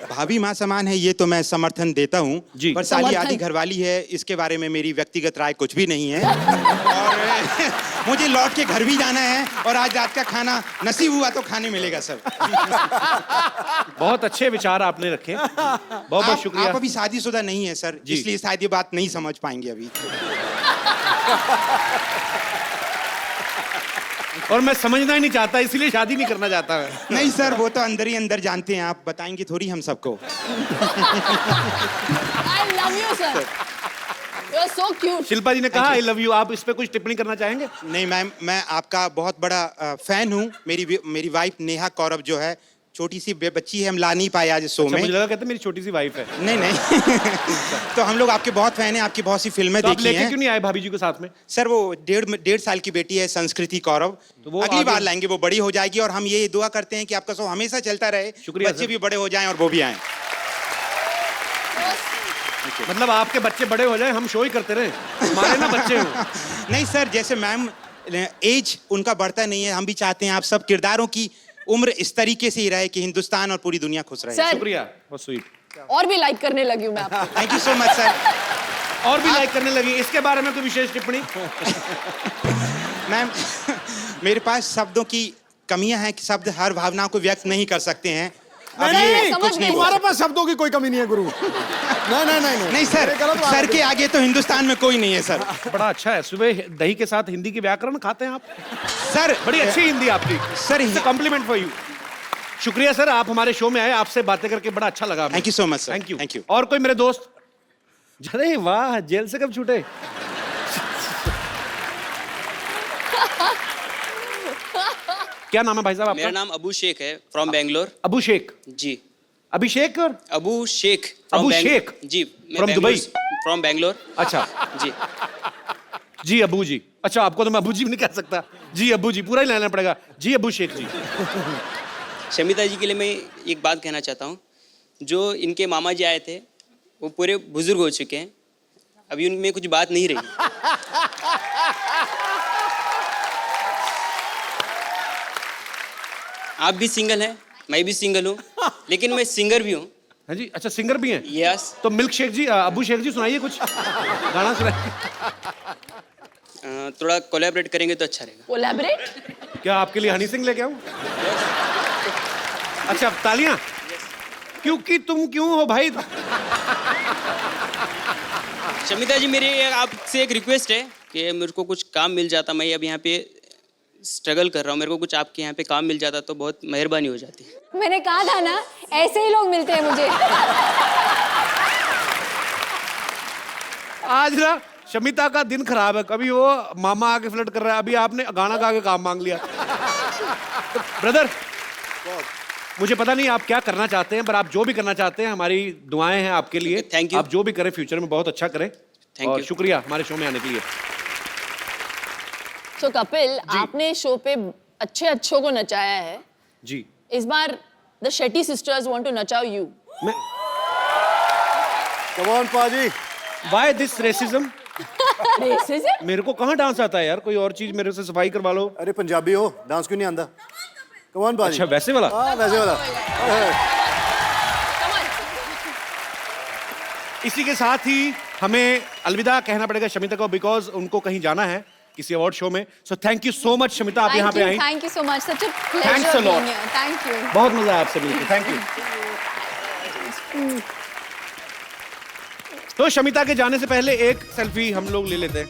भाभी माँ समान है, ये तो मैं समर्थन देता हूँ
जी।
पर साली
समर्थन।
आधी घरवाली है, इसके बारे में मेरी व्यक्तिगत राय कुछ भी नहीं है। और मुझे लौट के घर भी जाना है और आज रात का खाना नसीब हुआ तो खाने मिलेगा सर।
बहुत अच्छे विचार आपने रखे, बहुत बहुत शुक्रिया।
आप अभी शादीशुदा नहीं है सर,
जी।
इसलिए शायद ये बात नहीं समझ पाएंगे अभी।
और मैं समझना ही नहीं चाहता, इसीलिए शादी नहीं करना चाहता मैं।
नहीं सर, वो तो अंदर ही अंदर जानते हैं, आप बताएंगे थोड़ी हम सबको।
I love you, sir. You are so cute.
Shilpa जी ने कहा आई लव यू, आप इस पे कुछ टिप्पणी करना चाहेंगे?
नहीं मैम, मैं आपका बहुत बड़ा फैन हूँ। मेरी वाइफ नेहा कौरव जो है, छोटी सी बच्ची है, हम ला नहीं पाए आज शो
अच्छा,
में।
मुझे लगा कहते मेरी छोटी सी वाइफ है।
नहीं नहीं तो हम लोग आपके बहुत फैन हैं, आपकी बहुत सी फिल्में
तो आप
देखी
लेके
हैं।
क्यों नहीं आए भाभी जी को साथ में?
सर, वो 1.5 साल की बेटी है संस्कृति कौरव,
तो वो
अगली
आगे-
बार लाएंगे, वो बड़ी हो जाएगी। और हम ये दुआ करते हैं कि आपका शो हमेशा चलता रहे,
शुक्रिया
बच्चे
सर।
भी बड़े हो जाएं और वो भी आएं।
मतलब आपके बच्चे बड़े हो जाए, हम शो ही करते रहे, हमारे ना बच्चे हो।
नहीं सर, जैसे मैम एज उनका बढ़ता नहीं है, हम भी चाहते हैं आप सब किरदारों की उम्र इस तरीके से ही रहे कि हिंदुस्तान और पूरी दुनिया खुश रहे।
सर,
शुक्रिया, बहुत स्वीट।
और भी लाइक करने लगी हूँ मैं आपको।
Thank you so much sir.
और भी लाइक करने लगी, इसके बारे में कोई विशेष टिप्पणी?
मैम, मेरे पास शब्दों की कमियां हैं कि शब्द हर भावना को व्यक्त नहीं कर सकते हैं। अब
नहीं,
ये
नहीं,
समझ
कुछ
गई।
नहीं बोल
तुम्हारे पास शब्दों की कोई कमी नहीं है गुरु। नहीं नहीं नहीं
नहीं सर,
ये गलत बात
सर
है।
के आगे तो हिंदुस्तान में कोई नहीं है सर।
बड़ा अच्छा है, सुबह दही के साथ हिंदी की व्याकरण खाते हैं आप,
सर
बड़ी अच्छी हिंदी आपकी
सर,
कॉम्प्लीमेंट फॉर यू। शुक्रिया सर, आप हमारे शो में आए, आपसे बातें करके बड़ा अच्छा लगा।
Thank you so much sir.
Thank you.
Thank you.
और कोई मेरे दोस्त? अरे वाह, जेल से कब छूटे? क्या नाम है भाई साहब
मेरा
आपका?
नाम अबू शेख है, फ्रॉम बेंगलोर।
अबू शेख।
जी,
अभिषेक और
अबू शेख
अबू शेख?
जी,
From दुबई?
फ्रॉम बेंगलोर।
अच्छा
जी,
जी अबू जी। अच्छा, आपको तो मैं अबू जी भी नहीं कह सकता, जी अबू जी पूरा ही लेना पड़ेगा। जी अबू शेख जी।
शमिता जी के लिए मैं एक बात कहना चाहता हूँ। जो इनके मामा जी आए थे वो पूरे बुजुर्ग हो चुके हैं, अभी उनमें कुछ बात नहीं रही। आप भी सिंगल हैं, मैं भी सिंगल हूँ, लेकिन मैं सिंगर भी हूँ।
हाँ जी, अच्छा सिंगर भी हैं?
यस।
तो मिल्क शेख जी, अबू शेख जी सुनाइए कुछ गाना सुनाइए।
थोड़ा कोलैबोरेट करेंगे तो अच्छा रहेगा।
कोलैबोरेट?
क्या आपके लिए हनी सिंह लेके आऊं? अच्छा, तालियां। क्योंकि तुम क्यों हो भाई?
शमिता जी, मेरी आपसे एक रिक्वेस्ट है कि मेरे को कुछ काम मिल जाता, मैं अब यहाँ पे स्ट्रगल कर रहा हूँ, मेरे को कुछ आपके यहाँ पे काम मिल जाता तो बहुत मेहरबानी हो जाती।
मैंने कहा था ना, ऐसे ही लोग मिलते हैं मुझे।
आज ना शमिता का दिन खराब है, कभी वो मामा आके फ्लर्ट कर रहा है, अभी आपने गाना गा के काम मांग लिया। ब्रदर, मुझे पता नहीं आप क्या करना चाहते हैं, पर आप जो भी करना चाहते हैं हमारी दुआएं हैं आपके लिए।
Thank you.
आप जो भी करें फ्यूचर में बहुत अच्छा करें।
Thank
और
you.
शुक्रिया हमारे शो में आने के लिए।
So कपिल, आपने शो पे अच्छों को नचाया है।
जी
इस बार the Shetty sisters want to नचाओ यू।
मैं
कम ऑन पाजी।
Why this racism?
रेसिज्म?
मेरे को कहाँ डांस आता है यार, कोई और चीज मेरे से सफाई करवा लो।
अरे पंजाबी हो, डांस क्यों नहीं आंदा? कम ऑन पाजी।
अच्छा वैसे वाला?
हाँ वैसे वाला।
इसी के साथ ही हमें अलविदा कहना पड़ेगा शमिता को, बिकॉज उनको कहीं जाना है किसी अवार्ड शो में। So thank you so much Shamita, आप यहाँ पे आई।
Thank you so much, such a
Thanks a
pleasure
lot.
Being here. Thank you.
बहुत मजा आया आपसे मिलकर, थैंक यू। तो शमिता के जाने से पहले एक सेल्फी हम लोग ले लेते हैं।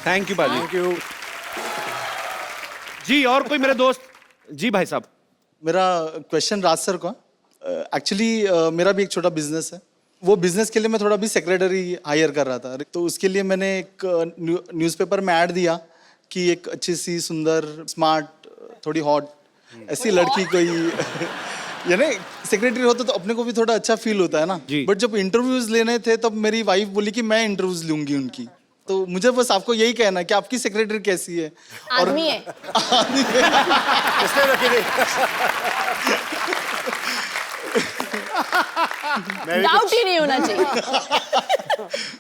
थैंक यू बाजी।
Thank you.
जी और कोई मेरे दोस्त? जी भाई साहब।
मेरा क्वेश्चन राज सर को। एक्चुअली मेरा भी एक छोटा बिजनेस है। वो बिजनेस के लिए मैं थोड़ा भी सेक्रेटरी हायर कर रहा था, तो उसके लिए मैंने एक न्यूज़पेपर में ऐड दिया कि एक अच्छी सी सुंदर स्मार्ट थोड़ी हॉट ऐसी लड़की कोई यानी सेक्रेटरी होता तो अपने को भी थोड़ा अच्छा फील होता है ना। बट जब इंटरव्यूज लेने थे तब मेरी वाइफ बोली कि मैं इंटरव्यूज लूंगी उनकी। तो मुझे बस आपको यही कहना है कि आपकी सेक्रेटरी कैसी है?
आदमी है।
इसलिए रखी थी।
डाउट ही नहीं होना चाहिए।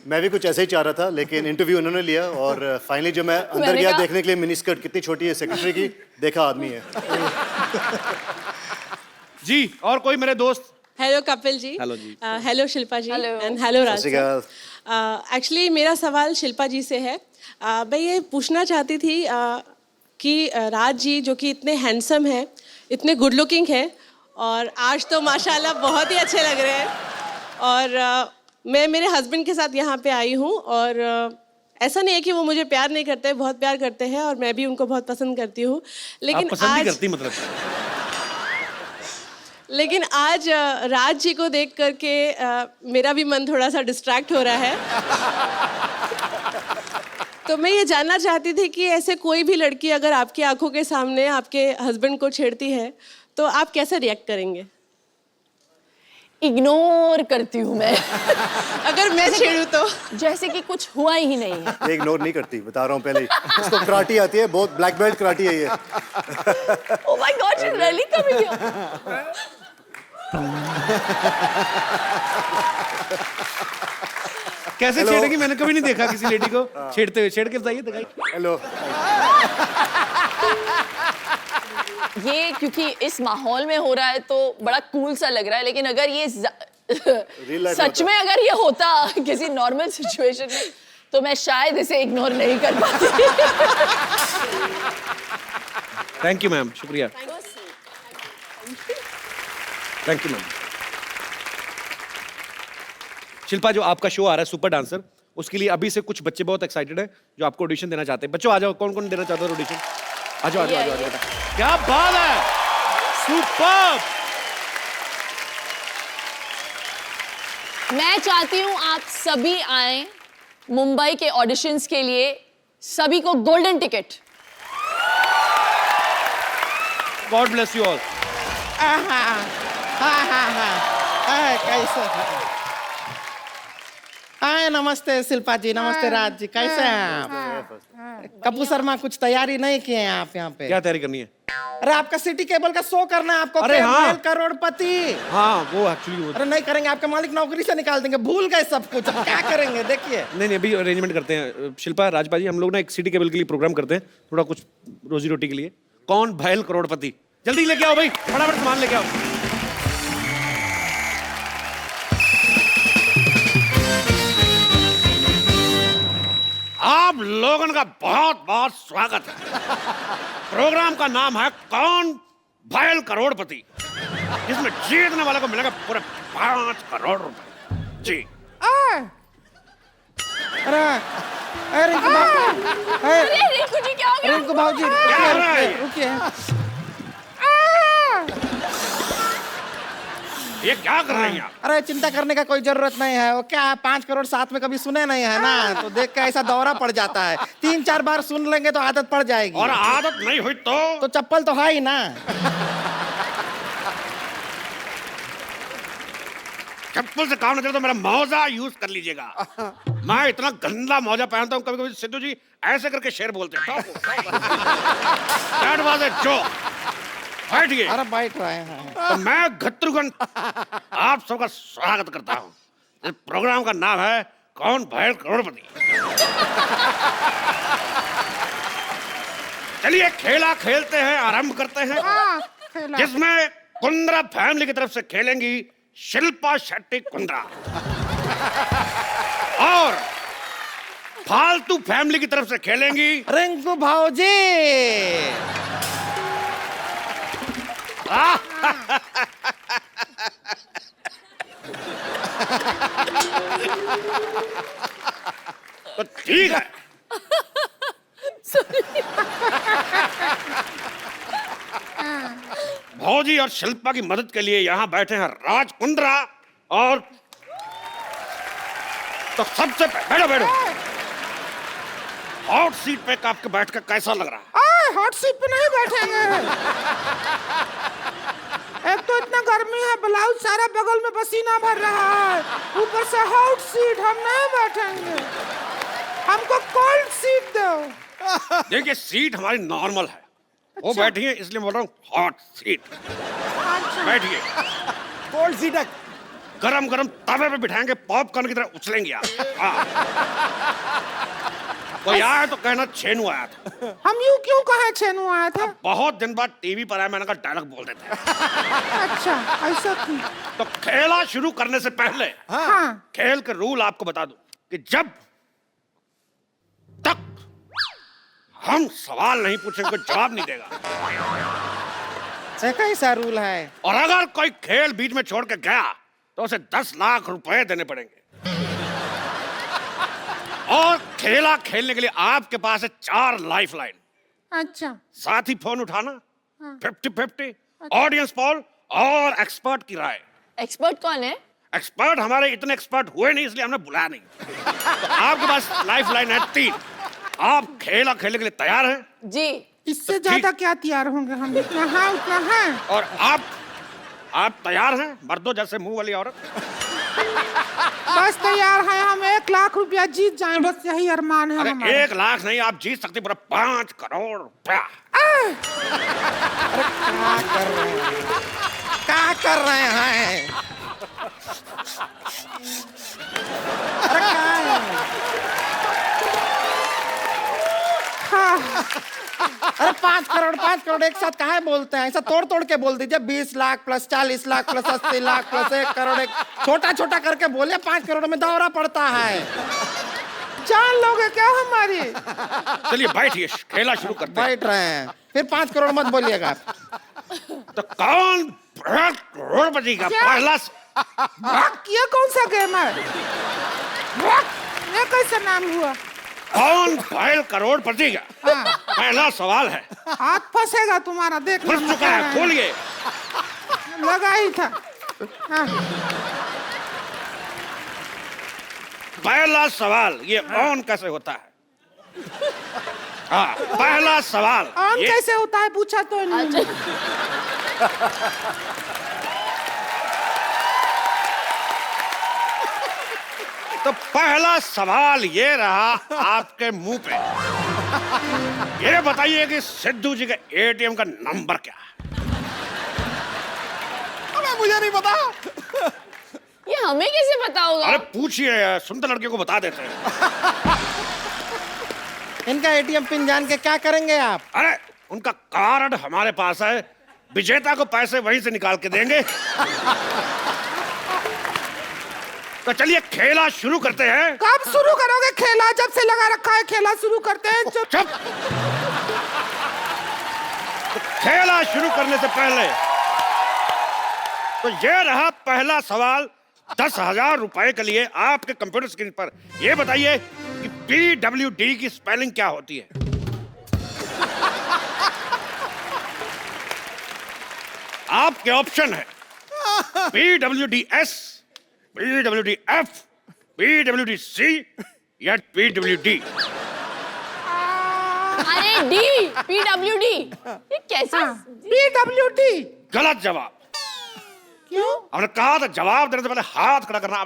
मैं भी कुछ ऐसे ही चाह रहा था, लेकिन इंटरव्यू उन्होंने लिया और फाइनली जब मैं अंदर
मैंने
गया
कहा-
देखने के लिए मिनी स्कर्ट कितनी छोटी है सेक्रेटरी की, देखा आदमी है।
जी और कोई मेरे दोस्त?
Hello Kapil ji.
Hello ji.
Hello Shilpa ji
Hello.
And hello Raj
सत श्री अकाल।
एक्चुअली मेरा सवाल शिल्पा जी से है। मैं ये पूछना चाहती थी कि राज जी जो कि इतने हैंडसम हैं, इतने गुड लुकिंग हैं और आज तो माशाल्लाह बहुत ही अच्छे लग रहे हैं। और मैं मेरे हस्बैंड के साथ यहाँ पे आई हूँ और ऐसा नहीं है कि वो मुझे प्यार नहीं करते, बहुत प्यार करते हैं और मैं भी उनको बहुत पसंद करती हूँ। लेकिन
आप पसंद
आज
नहीं करती मतलब?
लेकिन आज राज जी को देख करके मेरा भी मन थोड़ा सा डिस्ट्रैक्ट हो रहा है। तो मैं ये जानना चाहती थी कि ऐसे कोई भी लड़की अगर आपकी आंखों के सामने आपके हस्बैंड को छेड़ती है तो आप कैसे रिएक्ट करेंगे?
इग्नोर करती हूँ मैं।
अगर मैं छेड़ूं तो?
जैसे कि कुछ हुआ ही नहीं है।
ये इग्नोर नहीं करती, बता रहा हूँ पहले ही। इसको कराटी आती है, बहुत ब्लैक बेल्ट कराटी है ये।
Oh my God, she's really coming here.
कैसे छेड़ेगी? मैंने कभी नहीं देखा किसी लेडी को छेड़ते हुए। छेड़ के बताइए, दिखाइए।
हेलो।
ये क्योंकि इस माहौल में हो रहा है तो बड़ा कूल सा लग रहा है, लेकिन अगर ये
life
सच में अगर ये होता किसी नॉर्मल सिचुएशन में तो मैं शायद इसे इग्नोर नहीं कर पाती।
थैंक यू मैम, शुक्रिया। Thank you ma'am. शिल्पा, जो आपका शो आ रहा है सुपर डांसर, उसके लिए अभी से कुछ बच्चे बहुत एक्साइटेड हैं जो आपको ऑडिशन देना चाहते हैं। बच्चों आ जाओ, कौन कौन देना चाहते हो ऑडिशन? आ जाओ, आ जाओ, आ जाओ, आ जाओ। क्या बात है, सुपर।
मैं चाहती हूँ आप सभी आए मुंबई के ऑडिशंस के लिए, सभी को golden ticket.
God bless you all.
कैसे? हाय, नमस्ते शिल्पा जी, नमस्ते राज जी, कैसे हैं आप? कपूर शर्मा कुछ तैयारी नहीं किए हैं आप यहाँ पे?
क्या तैयारी करनी है?
अरे आपका सिटी केबल का शो करना है आपको।
अरे हाँ।
करोड़पति।
हाँ वो एक्चुअली
अरे नहीं करेंगे, आपके मालिक नौकरी से निकाल देंगे, भूल गए सब कुछ। अब क्या करेंगे देखिए।
नहीं अभी अरेंजमेंट करते हैं। शिल्पा, राजपाल जी, हम लोग ना एक सिटी केबल के लिए प्रोग्राम करते हैं, थोड़ा कुछ रोजी रोटी के लिए। कौन भैल करोड़पति? जल्दी लेके आओ भाई, फटाफट सामान लेके आओ। आप लोगों का बहुत बहुत स्वागत है। प्रोग्राम का नाम है कौन भैल करोड़पति, जिसमें जीतने वाले को मिलेगा पूरे 5 करोड़ रुपए। जी।
अरे रिंकू भाभी,
अरे रिंकू जी, क्या हो गया?
रिंकू भाजी,
क्या हो रहा है?
रुकिए।
ये क्या कर रही हैं आप?
अरे चिंता करने का कोई जरूरत नहीं है। वो क्या है, 5 करोड़ साथ में कभी सुने नहीं है ना, तो देख के ऐसा दौरा पड़ जाता है। 3-4 बार सुन लेंगे तो आदत पड़ जाएगी।
और आदत नहीं हुई तो
चप्पल तो है ही ना।
चप्पल से काम नहीं चलता तो मेरा मौजा यूज कर लीजिएगा। मैं इतना गंदा मौजा पहनता हूँ, कभी कभी सिद्धू जी ऐसे करके शेर बोलते हैं। That was a joke. बैठिए।
अरे बैठ रहे हैं।
तो मैं घत्रुघ्न आप सबका स्वागत करता हूँ। इस प्रोग्राम का नाम है कौन भैल करोड़पति। चलिए खेला खेलते हैं, आरंभ करते हैं, जिसमें कुंद्रा फैमिली की तरफ से खेलेंगी शिल्पा शेट्टी कुंद्रा और फालतू फैमिली की तरफ से खेलेंगी
रिंकू भाऊजी।
तो ठीक है। भौजी और शिल्पा की मदद के लिए यहाँ बैठे हैं राज कुंद्रा और तो सबसे बैठो बैठो। हॉट सीट पे आपके बैठ कर कैसा लग रहा है?
हॉट सीट पे नहीं बैठेंगे। एक तो इतना गर्मी है, ब्लाउज सारा बगल में पसीना भर रहा है, ऊपर से हॉट सीट, हम नहीं बैठेंगे। हमको कोल्ड सीट दो।
देखिए सीट हमारी नॉर्मल है। वो बैठी है इसलिए बोल रहा हूँ हॉट सीट। बैठिए।
कोल्ड सीट है।
गरम गरम तवे पे बिठाएंगे, पॉपकॉर्न की तरह उछलेंगे आप। कोई आया तो कहना छेनू आया था।
हम यूं क्यों कहे छेनू आया था?
बहुत दिन बाद टीवी पर आया, मैंने कहा डायलॉग बोल देते हैं।
अच्छा ऐसा क्यों?
तो खेला शुरू करने से पहले
हाँ।
खेल के रूल आपको बता दूं कि जब तक हम सवाल नहीं पूछेंगे कोई जवाब नहीं देगा।
कैसा रूल है?
और अगर कोई खेल बीच में छोड़ के गया तो उसे 10 लाख रुपए देने पड़ेंगे। और खेला खेलने के लिए आपके पास है 4 लाइफ लाइन।
अच्छा।
साथ ही फोन उठाना, 50-50, ऑडियंस पोल और एक्सपर्ट की राय।
एक्सपर्ट कौन है?
एक्सपर्ट हमारे इतने एक्सपर्ट हुए नहीं इसलिए हमने बुलाया नहीं। तो आपके पास लाइफ लाइन है 3। आप खेला खेलने के लिए तैयार हैं?
जी।
इससे ज्यादा क्या तैयार होंगे हम? इतना है उतना है।
और आप तैयार हैं मर्दों जैसे मुंह वाली औरत?
बस तैयार हैं हम। 1 लाख रुपया जीत जाए, बस यही अरमान है हमारा।
1 लाख नहीं, आप जीत सकते पूरा 5 करोड़ रुपया।
अरे क्या कर रहे हैं? अरे क्या है? हाँ। अरे 5 करोड़ एक साथ काहे बोलते हैं? ऐसा तोड़ तोड़ के बोल दीजिए। 20 lakh plus 40 lakh plus 80 lakh plus 1 crore. एक छोटा छोटा करके बोलिए। 5 करोड़ में दौरा पड़ता है। जान लोगे क्या हमारी?
चलिए बैठिए, खेला शुरू करते हैं।
बैठ रहे हैं, फिर 5 करोड़ मत बोलिएगा।
तो कौन करोड़पति का पहला
ये कौन सा गेम है? ये कैसा नाम हुआ?
कौन भैल करोड़पति का पहला सवाल है।
हाथ फंसेगा तुम्हारा, देख।
फंस चुका है, खोलिए।
लगा ही था। हाँ।
पहला सवाल, ये ऑन कैसे होता है? हाँ, पहला सवाल
ऑन कैसे होता है पूछा तो नहीं।
तो पहला सवाल ये रहा आपके मुंह पे। ये बताइए कि सिद्धू जी के एटीएम का नंबर क्या है?
अबे मुझे नहीं पता।
ये हमें कैसे पता होगा?
अरे पूछिए, सुंदर लड़कियों को बता देते हैं।
इनका एटीएम पिन जान के क्या करेंगे आप?
अरे उनका कार्ड हमारे पास है, विजेता को पैसे वहीं से निकाल के देंगे। तो चलिए खेला शुरू करते हैं।
कब शुरू करोगे खेला? जब से लगा रखा है खेला शुरू करते हैं।
चुप। तो खेला शुरू करने से पहले तो ये रहा पहला सवाल 10,000 रुपए के लिए आपके कंप्यूटर स्क्रीन पर। ये बताइए कि PWD की स्पेलिंग क्या होती है? आपके ऑप्शन है PWDS, PWDF, PWDC या PWD?
अरे डी, PWD, ये कैसा?
PWD।
गलत जवाब।
क्यों?
हमने कहा था जवाब देने से पहले हाथ खड़ा करना।